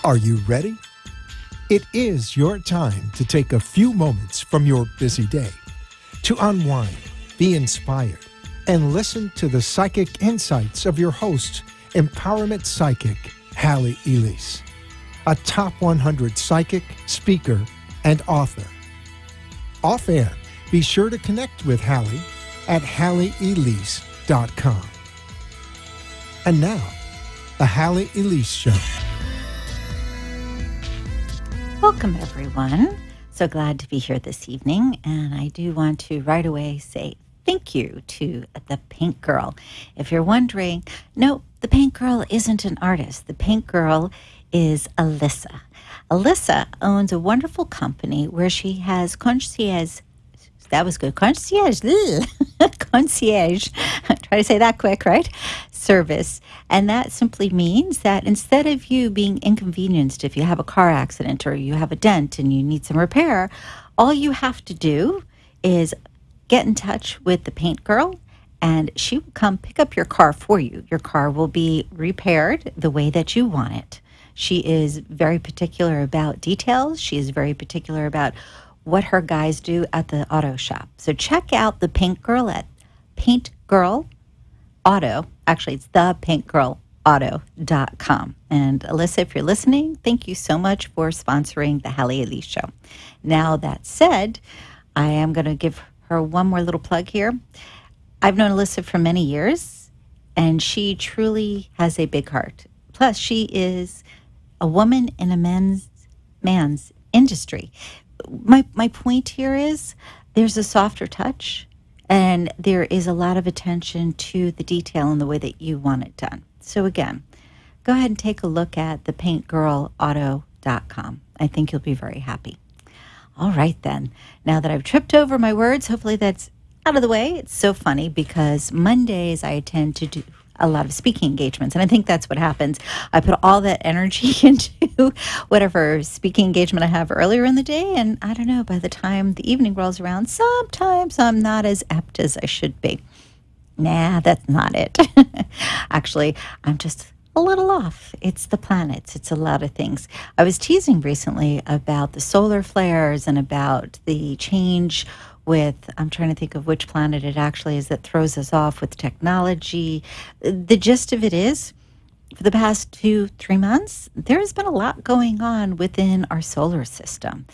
Are you ready? It is your time to take a few moments from your busy day to unwind, be inspired, and listen to the psychic insights of your host, empowerment psychic, Halley, Elise, a top 100 psychic, speaker, and author. Off air, be sure to connect with Halley at HalleyElise.com. And now, the Halley Elise Show. Welcome, everyone. So glad to be here this evening. And I do want to right away say thank you to the Paint Girl. If you're wondering, no, the Paint Girl isn't an artist. The Paint Girl is Elise. Elise owns a wonderful company where she has concierge. That was good. Concierge. Concierge. Try to say that quick, right? Service. And that simply means that instead of you being inconvenienced if you have a car accident or you have a dent and you need some repair, all you have to do is get in touch with the Paint Girl and she will come pick up your car for you. Your car will be repaired the way that you want it. She is very particular about details. She is very particular about what her guys do at the auto shop. So check out the Paint Girl at Paint Girl Auto. Actually, it's thepaintgirlauto.com. And Elise, if you're listening, thank you so much for sponsoring the Halley Elise Show. Now, that said, I am going to give her one more little plug here. I've known Elise for many years, and she truly has a big heart. Plus, she is a woman in a man's industry. My point here is there's a softer touch. And there is a lot of attention to the detail in the way that you want it done. So again, go ahead and take a look at thepaintgirlauto.com. I think you'll be very happy. All right, then. Now that I've tripped over my words, hopefully that's out of the way. It's so funny because Mondays I tend to do a lot of speaking engagements. And I think that's what happens. I put all that energy into whatever speaking engagement I have earlier in the day. And I don't know, by the time the evening rolls around, sometimes I'm not as apt as I should be. Nah, that's not it. Actually, I'm just a little off. It's the planets. It's a lot of things. I was teasing recently about the solar flares and about the change with, I'm trying to think of which planet it actually is that throws us off with technology. The gist of it is, for the past 2-3 months, there has been a lot going on within our solar system.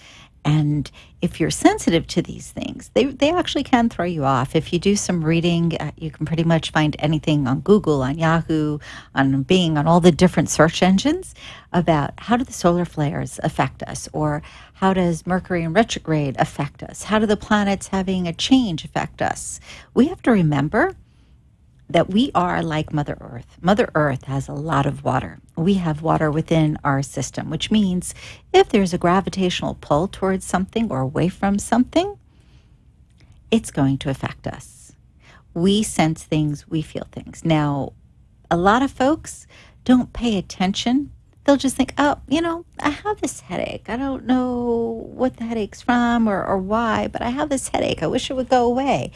And if you're sensitive to these things, they actually can throw you off. If you do some reading, you can pretty much find anything on Google, on Yahoo, on Bing, on all the different search engines about how do the solar flares affect us, or how does Mercury in retrograde affect us? How do the planets having a change affect us? We have to remember that we are like Mother Earth. Mother Earth has a lot of water. We have water within our system, which means if there's a gravitational pull towards something or away from something, it's going to affect us. We sense things, we feel things. Now, a lot of folks don't pay attention. They'll just think, oh, I have this headache. I don't know what the headache's from or why, but I have this headache. I wish it would go away.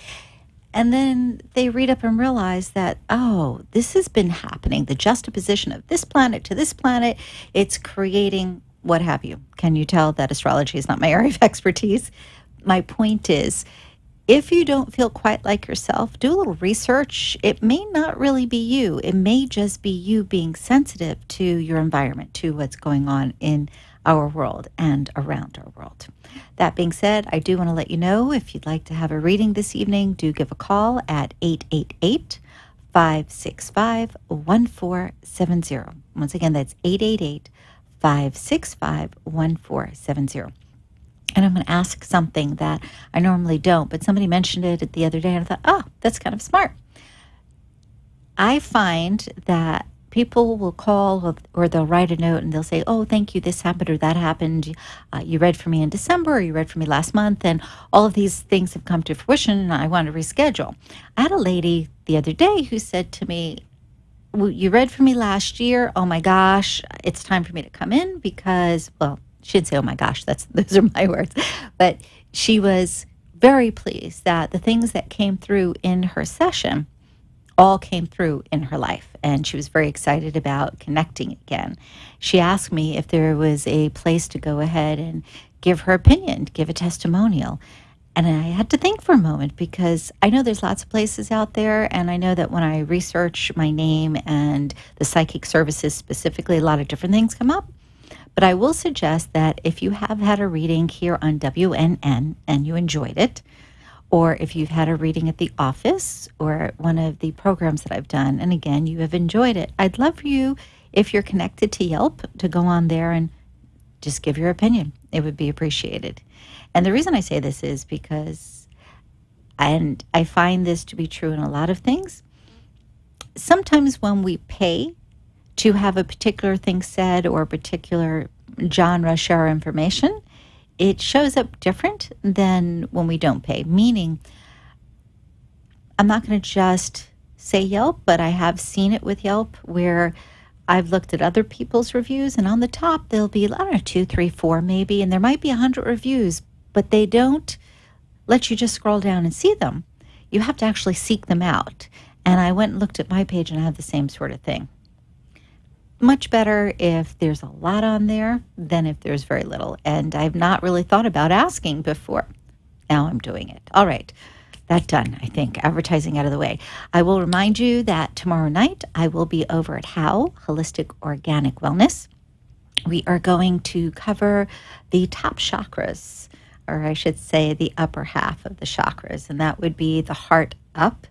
And then they read up and realize that, oh, this has been happening. The juxtaposition of this planet to this planet, it's creating what have you. Can you tell that astrology is not my area of expertise? My point is, if you don't feel quite like yourself, do a little research. It may not really be you. It may just be you being sensitive to your environment, to what's going on in our world and around our world. That being said, I do want to let you know if you'd like to have a reading this evening, do give a call at 888-565-1470. Once again, that's 888-565-1470. And I'm going to ask something that I normally don't, but somebody mentioned it the other day, and I thought, oh, that's kind of smart. I find that people will call or they'll write a note and they'll say, oh, thank you, this happened or that happened. You read for me in December, or you read for me last month, and all of these things have come to fruition, and I want to reschedule. I had a lady the other day who said to me, well, you read for me last year. Oh, my gosh, it's time for me to come in because, well, she didn't say, oh, my gosh, those are my words. But she was very pleased that the things that came through in her session all came through in her life, and she was very excited about connecting again. She asked me if there was a place to go ahead and give her opinion, give a testimonial. And I had to think for a moment, because I know there's lots of places out there, and I know that when I research my name and the psychic services specifically, a lot of different things come up. But I will suggest that if you have had a reading here on WNN and you enjoyed it, or if you've had a reading at the office or one of the programs that I've done, and again, you have enjoyed it, I'd love for you, if you're connected to Yelp, to go on there and just give your opinion. It would be appreciated. And the reason I say this is because, and I find this to be true in a lot of things, sometimes when we pay to have a particular thing said or a particular genre share information, it shows up different than when we don't pay. Meaning, I'm not going to just say Yelp, but I have seen it with Yelp where I've looked at other people's reviews, and on the top, there'll be, I don't know, 2, 3, 4 maybe, and there might be 100 reviews, but they don't let you just scroll down and see them. You have to actually seek them out. And I went and looked at my page, and I had the same sort of thing. Much better if there's a lot on there than if there's very little. And I've not really thought about asking before. Now I'm doing it. All right. That done, I think. Advertising out of the way. I will remind you that tomorrow night I will be over at How, Holistic Organic Wellness. We are going to cover the top chakras, or I should say the upper half of the chakras, and that would be the heart up.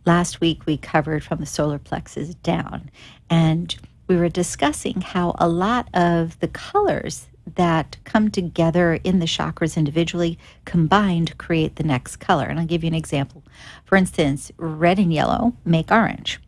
Last week we covered from the solar plexus down, and we were discussing how a lot of the colors that come together in the chakras individually combined create the next color. And I'll give you an example. For instance, red and yellow make orange.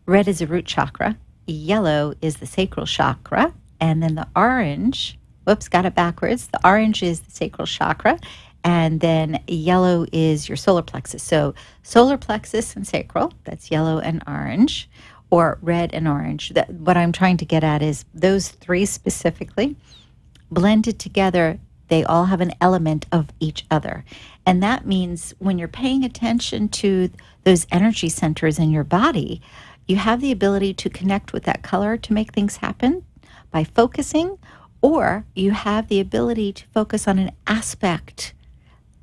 Red is a root chakra. Yellow is the sacral chakra. And then the orange, whoops, got it backwards. The orange is the sacral chakra. And then yellow is your solar plexus. So solar plexus and sacral, that's yellow and orange, or red and orange. What I'm trying to get at is those three specifically, blended together, they all have an element of each other. And that means when you're paying attention to those energy centers in your body, you have the ability to connect with that color to make things happen by focusing, or you have the ability to focus on an aspect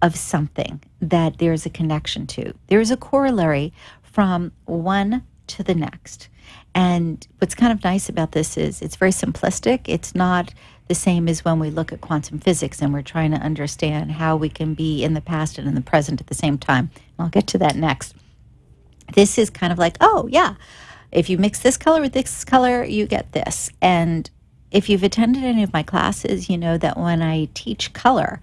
of something that there's a connection to. There's a corollary from one to the next. And what's kind of nice about this is it's very simplistic. It's not the same as when we look at quantum physics and we're trying to understand how we can be in the past and in the present at the same time. And I'll get to that next. This is kind of like, oh, yeah, if you mix this color with this color, you get this. And if you've attended any of my classes, you know that when I teach color,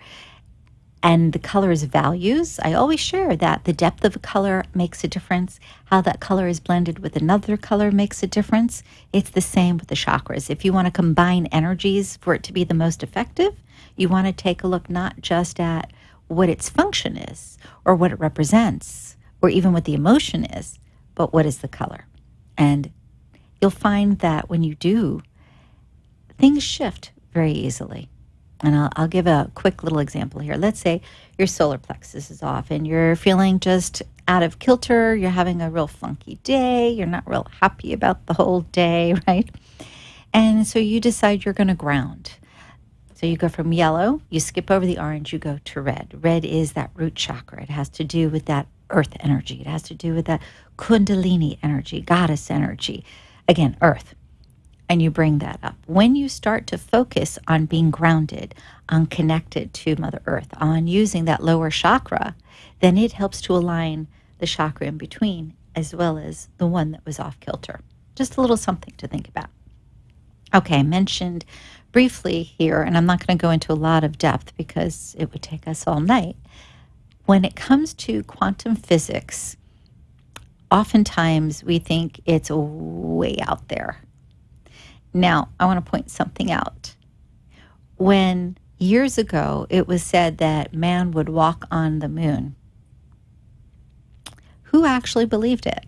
and the color's values, I always share that the depth of a color makes a difference. How that color is blended with another color makes a difference. It's the same with the chakras. If you want to combine energies for it to be the most effective, you want to take a look not just at what its function is or what it represents or even what the emotion is, but what is the color. And you'll find that when you do, things shift very easily. And I'll give a quick little example here. Let's say your solar plexus is off and you're feeling just out of kilter. You're having a real funky day. You're not real happy about the whole day, right? And so you decide you're going to ground. So you go from yellow, you skip over the orange, you go to red. Red is that root chakra. It has to do with that earth energy. It has to do with that kundalini energy, goddess energy. Again, earth. And you bring that up. When you start to focus on being grounded, on connected to Mother Earth, on using that lower chakra, then it helps to align the chakra in between as well as the one that was off kilter. Just a little something to think about. Okay, I mentioned briefly here, and I'm not going to go into a lot of depth because it would take us all night. When it comes to quantum physics, oftentimes we think it's way out there. Now, I want to point something out. When years ago it was said that man would walk on the moon, who actually believed it?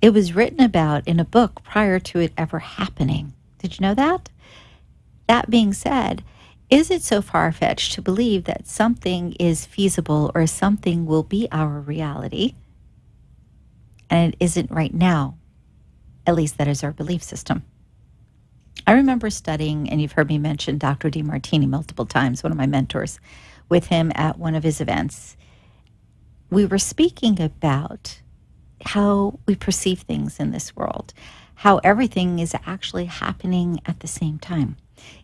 It was written about in a book prior to it ever happening. Did you know that? That being said, Is it so far-fetched to believe that something is feasible or something will be our reality, and it isn't right now? At least that is our belief system. I remember studying, and you've heard me mention Dr. DeMartini multiple times, one of my mentors, with him at one of his events. We were speaking about how we perceive things in this world, how everything is actually happening at the same time.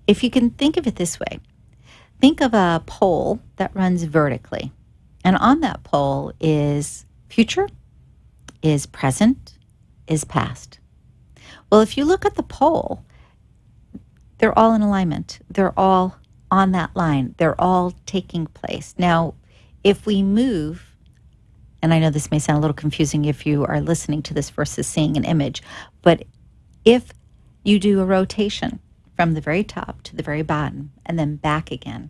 If you can think of it this way, think of a pole that runs vertically. And on that pole is future, is present, is past. Well, if you look at the pole, they're all in alignment. They're all on that line. They're all taking place. Now, if we move, and I know this may sound a little confusing if you are listening to this versus seeing an image, but if you do a rotation from the very top to the very bottom and then back again,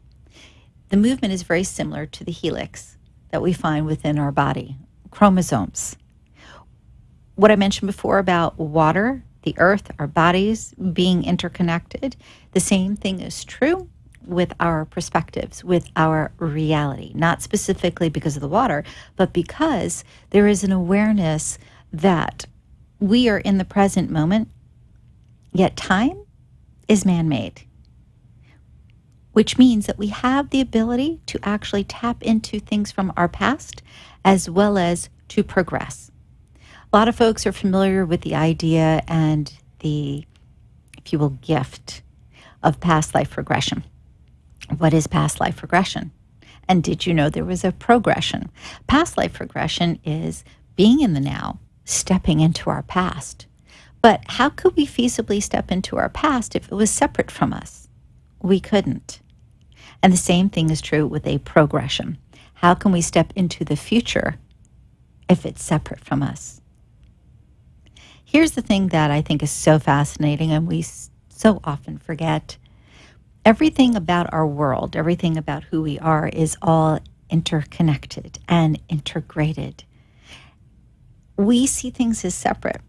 the movement is very similar to the helix that we find within our body, chromosomes. What I mentioned before about water, the earth, our bodies being interconnected, the same thing is true with our perspectives, with our reality, not specifically because of the water, but because there is an awareness that we are in the present moment, yet time is man-made, which means that we have the ability to actually tap into things from our past as well as to progress. A lot of folks are familiar with the idea and the, if you will, gift of past life regression. What is past life regression? And did you know there was a progression? Past life regression is being in the now, stepping into our past. But how could we feasibly step into our past if it was separate from us? We couldn't. And the same thing is true with a progression. How can we step into the future if it's separate from us? Here's the thing that I think is so fascinating and we so often forget. Everything about our world, everything about who we are is all interconnected and integrated. We see things as separate.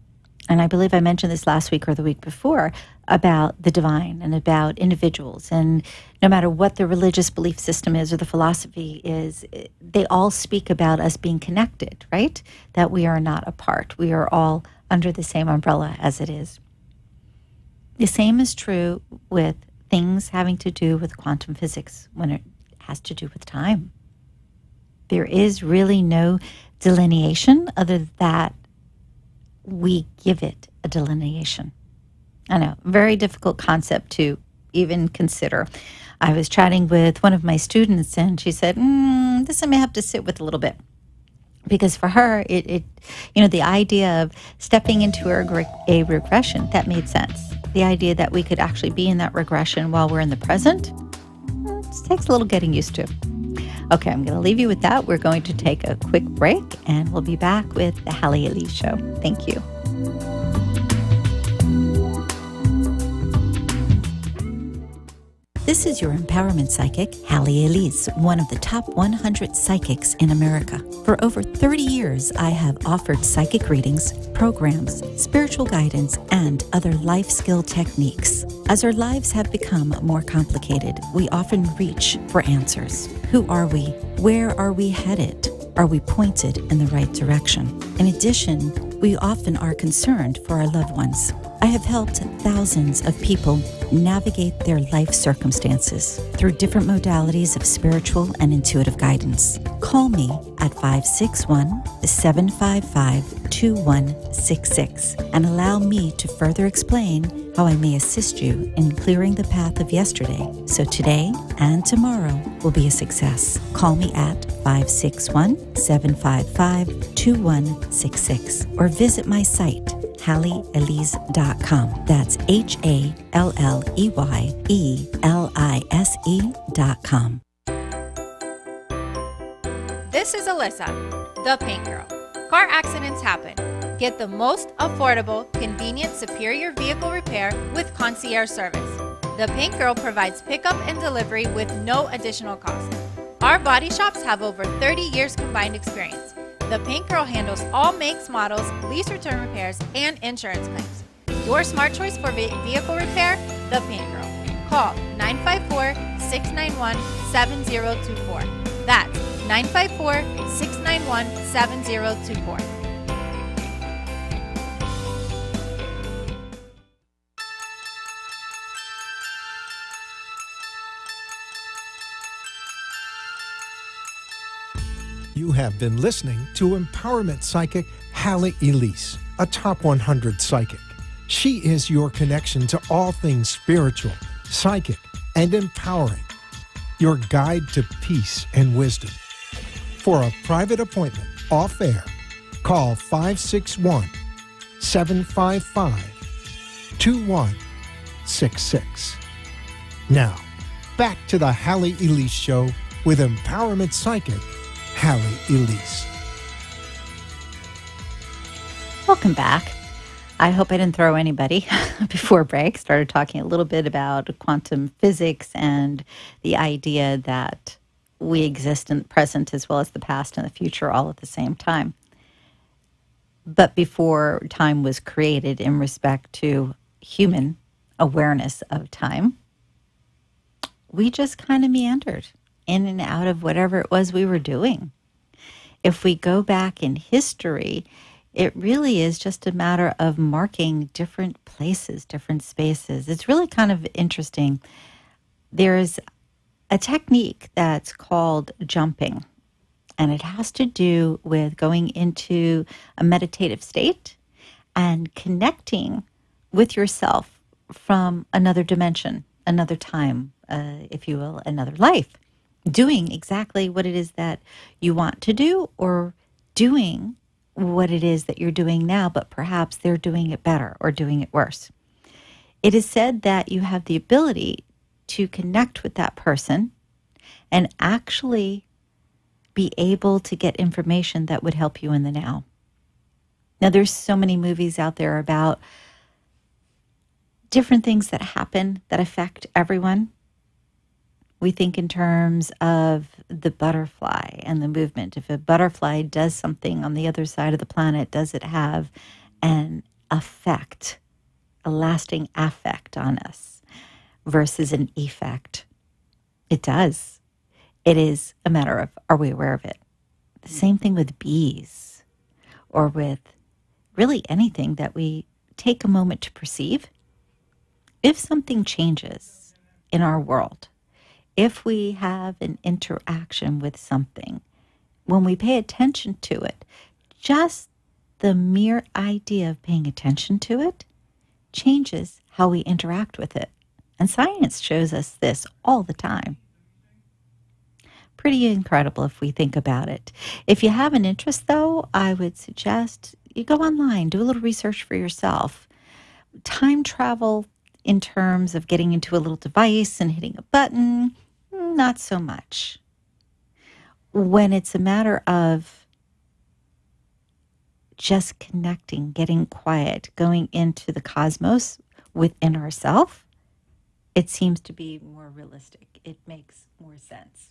And I believe I mentioned this last week or the week before about the divine and about individuals. And no matter what the religious belief system is or the philosophy is, they all speak about us being connected, right? That we are not apart. We are all under the same umbrella as it is. The same is true with things having to do with quantum physics when it has to do with time. There is really no delineation other than that we give it a delineation. I know, very difficult concept to even consider. I was chatting with one of my students and she said, this I may have to sit with a little bit. Because for her, the idea of stepping into a regression, that made sense. The idea that we could actually be in that regression while we're in the present, it takes a little getting used to. Okay, I'm going to leave you with that. We're going to take a quick break and we'll be back with the Halley Elise Show. Thank you. This is your empowerment psychic, Halley Elise, one of the top 100 psychics in America. For over 30 years, I have offered psychic readings, programs, spiritual guidance, and other life skill techniques. As our lives have become more complicated, we often reach for answers. Who are we? Where are we headed? Are we pointed in the right direction? In addition, we often are concerned for our loved ones. I have helped thousands of people navigate their life circumstances through different modalities of spiritual and intuitive guidance. Call me at 561-755-2166 and allow me to further explain how I may assist you in clearing the path of yesterday so today and tomorrow will be a success. Call me at 561-755-2166 or visit my site HalleyElise.com. That's HalleyElise.com. This is Alyssa, the Paint Girl. Car accidents happen. Get the most affordable, convenient, superior vehicle repair with concierge service. The Paint Girl provides pickup and delivery with no additional cost. Our body shops have over 30 years combined experience. The Paint Girl handles all makes, models, lease return repairs, and insurance claims. Your smart choice for vehicle repair, The Paint Girl. Call 954-691-7024. That's 954-691-7024. You have been listening to Empowerment Psychic Halley Elise, a top 100 psychic. She is your connection to all things spiritual, psychic, and empowering. Your guide to peace and wisdom. For a private appointment off air, call 561-755-2166. Now, back to the Halley Elise Show with Empowerment Psychic Halley Elise. Welcome back. I hope I didn't throw anybody before break. Started talking a little bit about quantum physics and the idea that we exist in the present as well as the past and the future all at the same time. But before time was created in respect to human awareness of time, we just kind of meandered in and out of whatever it was we were doing. If we go back in history, it really is just a matter of marking different places, different spaces. It's really kind of interesting. There's a technique that's called jumping, and it has to do with going into a meditative state and connecting with yourself from another dimension, another time, if you will, another life, doing exactly what it is that you want to do or doing what it is that you're doing now, but perhaps they're doing it better or doing it worse. It is said that you have the ability to connect with that person and actually be able to get information that would help you in the now. Now, there's so many movies out there about different things that happen that affect everyone. We think in terms of the butterfly and the movement. If a butterfly does something on the other side of the planet, does it have an effect, a lasting affect on us versus an effect? It does. It is a matter of, are we aware of it? The same thing with bees or with really anything that we take a moment to perceive. If something changes in our world, if we have an interaction with something, when we pay attention to it, just the mere idea of paying attention to it changes how we interact with it. And science shows us this all the time. Pretty incredible if we think about it. If you have an interest, though, I would suggest you go online, do a little research for yourself. Time travel in terms of getting into a little device and hitting a button, not so much. When it's a matter of just connecting, getting quiet, going into the cosmos within ourselves, it seems to be more realistic. It makes more sense.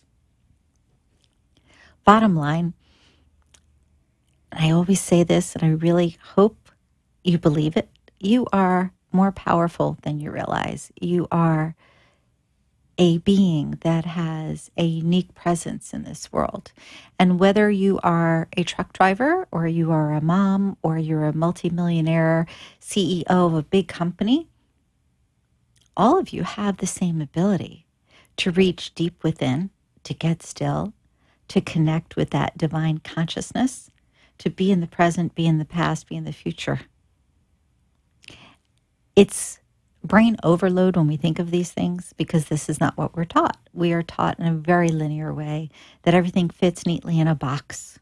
Bottom line, I always say this, and I really hope you believe it, you are more powerful than you realize. You are a being that has a unique presence in this world. And whether you are a truck driver or you are a mom or you're a multimillionaire CEO of a big company, all of you have the same ability to reach deep within, to get still, to connect with that divine consciousness, to be in the present, be in the past, be in the future. It's brain overload when we think of these things because this is not what we're taught. We are taught in a very linear way that everything fits neatly in a box.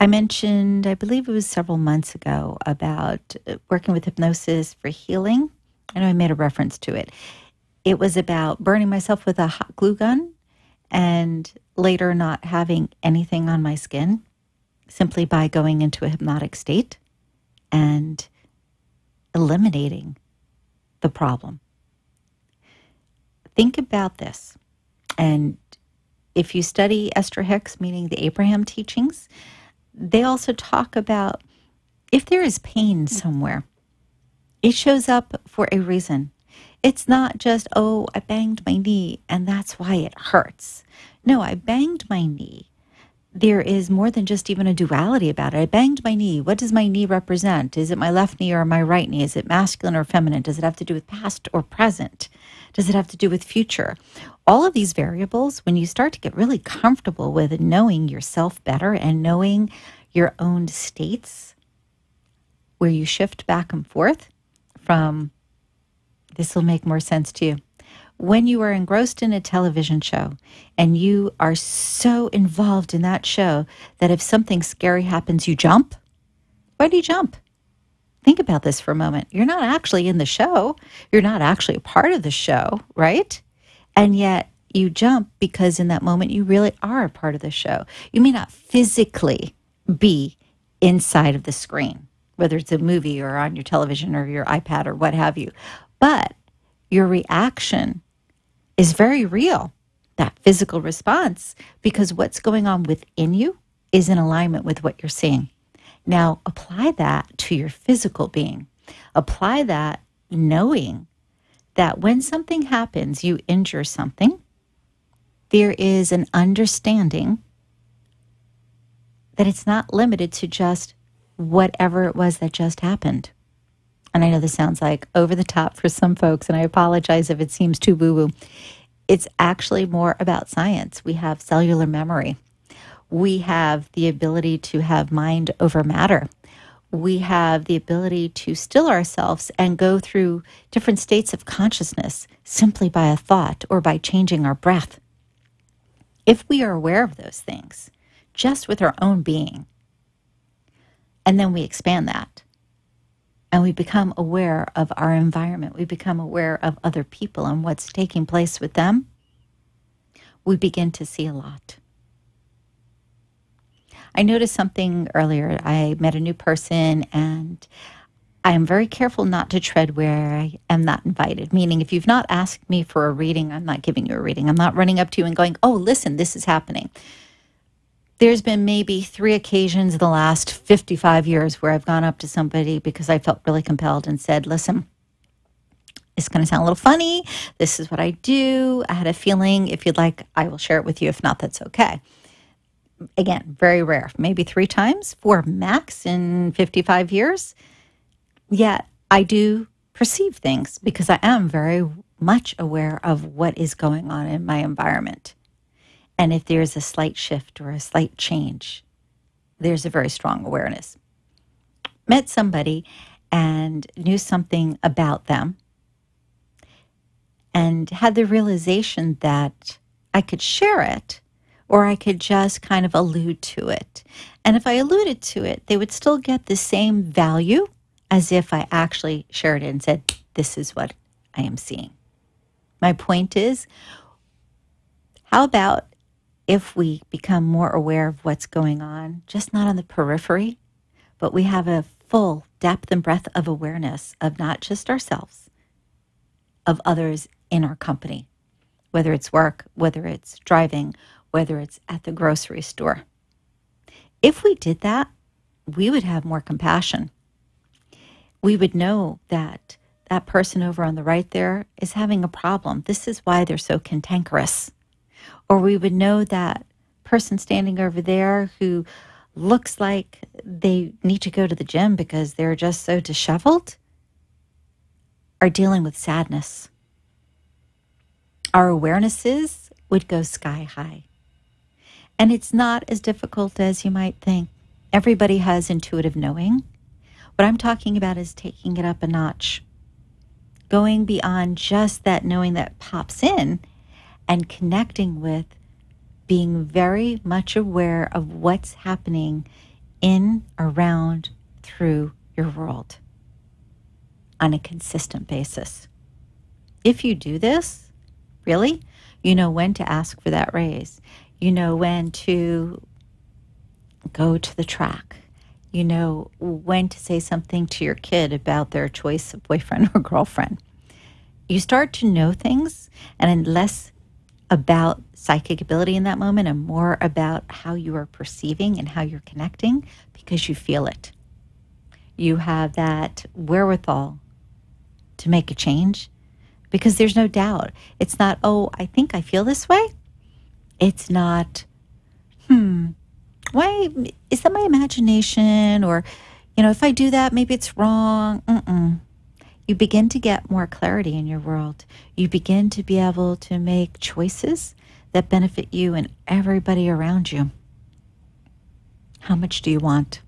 I mentioned, I believe it was several months ago, about working with hypnosis for healing. I know I made a reference to it. It was about burning myself with a hot glue gun and later not having anything on my skin simply by going into a hypnotic state and eliminating the problem. Think about this. And if you study Esther Hicks, meaning the Abraham teachings, they also talk about if there is pain somewhere, it shows up for a reason. It's not just, oh, I banged my knee and that's why it hurts. No, I banged my knee. There is more than just even a duality about it. I banged my knee. What does my knee represent? Is it my left knee or my right knee? Is it masculine or feminine? Does it have to do with past or present? Does it have to do with future? All of these variables, when you start to get really comfortable with knowing yourself better and knowing your own states, where you shift back and forth from, this will make more sense to you. When you are engrossed in a television show and you are so involved in that show that if something scary happens, you jump. Why do you jump? Think about this for a moment. You're not actually in the show. You're not actually a part of the show, right? And yet you jump because in that moment you really are a part of the show. You may not physically be inside of the screen, whether it's a movie or on your television or your iPad or what have you, but your reaction is very real, that physical response, because what's going on within you is in alignment with what you're seeing. Now, apply that to your physical being. Apply that knowing that when something happens, you injure something, there is an understanding that it's not limited to just whatever it was that just happened. And I know this sounds like over the top for some folks, and I apologize if it seems too woo-woo. It's actually more about science. We have cellular memory. We have the ability to have mind over matter. We have the ability to still ourselves and go through different states of consciousness simply by a thought or by changing our breath. If we are aware of those things, just with our own being, and then we expand that, and we become aware of our environment, we become aware of other people and what's taking place with them, we begin to see a lot. I noticed something earlier. I met a new person, and I am very careful not to tread where I am not invited, meaning if you've not asked me for a reading, I'm not giving you a reading. I'm not running up to you and going, oh, listen, this is happening. There's been maybe 3 occasions in the last 55 years where I've gone up to somebody because I felt really compelled and said, listen, it's going to sound a little funny. This is what I do. I had a feeling. If you'd like, I will share it with you. If not, that's okay. Again, very rare. Maybe 3 times, 4 max in 55 years. Yet I do perceive things because I am very much aware of what is going on in my environment. And if there's a slight shift or a slight change, there's a very strong awareness. Met somebody and knew something about them and had the realization that I could share it or I could just kind of allude to it. And if I alluded to it, they would still get the same value as if I actually shared it and said, this is what I am seeing. My point is, how about if we become more aware of what's going on, just not on the periphery, but we have a full depth and breadth of awareness of not just ourselves, of others in our company, whether it's work, whether it's driving, whether it's at the grocery store. If we did that, we would have more compassion. We would know that that person over on the right there is having a problem. This is why they're so cantankerous. Or we would know that person standing over there who looks like they need to go to the gym because they're just so disheveled are dealing with sadness. Our awarenesses would go sky high. And it's not as difficult as you might think. Everybody has intuitive knowing. What I'm talking about is taking it up a notch, going beyond just that knowing that pops in and connecting with being very much aware of what's happening in, around, through your world on a consistent basis. If you do this, really, you know when to ask for that raise. You know when to go to the track. You know when to say something to your kid about their choice of boyfriend or girlfriend. You start to know things, and less about psychic ability in that moment and more about how you are perceiving and how you're connecting because you feel it. You have that wherewithal to make a change because there's no doubt. It's not, oh, I think I feel this way. It's not, why, is that my imagination? Or, if I do that, maybe it's wrong. You begin to get more clarity in your world. You begin to be able to make choices that benefit you and everybody around you. How much do you want?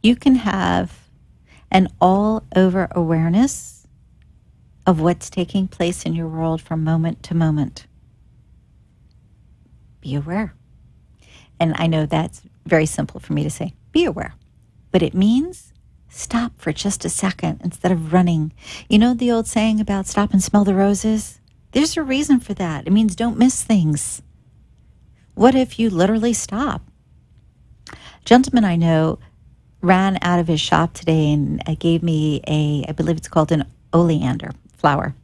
You can have an all-over awareness of what's taking place in your world from moment to moment. Be aware. And I know that's very simple for me to say, be aware. But it means stop for just a second instead of running. You know the old saying about stop and smell the roses? There's a reason for that. It means don't miss things. What if you literally stop? A gentleman I know ran out of his shop today and gave me I believe it's called an oleander flower.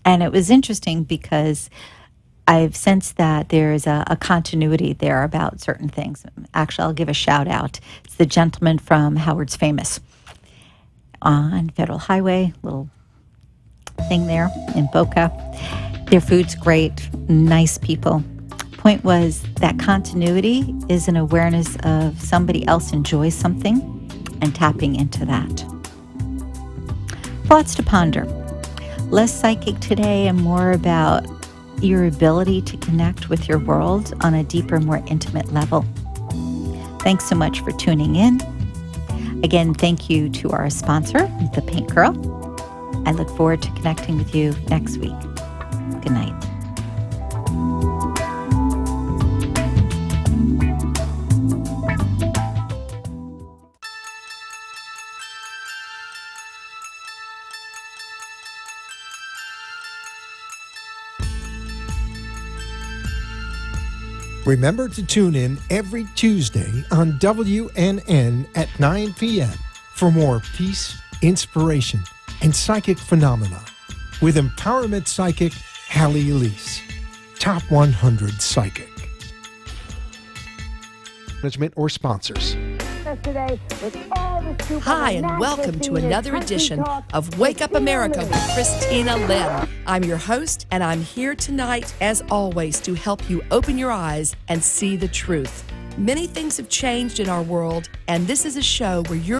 And it was interesting because I've sensed that there's a continuity there about certain things. Actually, I'll give a shout out. It's the gentleman from Howard's Famous on Federal Highway, little thing there in Boca. Their food's great, nice people. Point was that continuity is an awareness of somebody else enjoys something and tapping into that. Thoughts to ponder. Less psychic today and more about your ability to connect with your world on a deeper, more intimate level. Thanks so much for tuning in. Again, thank you to our sponsor, The Pink Girl. I look forward to connecting with you next week. Good night. Remember to tune in every Tuesday on WNN at 9 p.m. for more peace, inspiration, and psychic phenomena with empowerment psychic Halley Elise, Top 100 Psychic. Management or sponsors. Hi, and welcome to another edition of Wake Up America with Christina Lynn. I'm your host, and I'm here tonight, as always, to help you open your eyes and see the truth. Many things have changed in our world, and this is a show where you're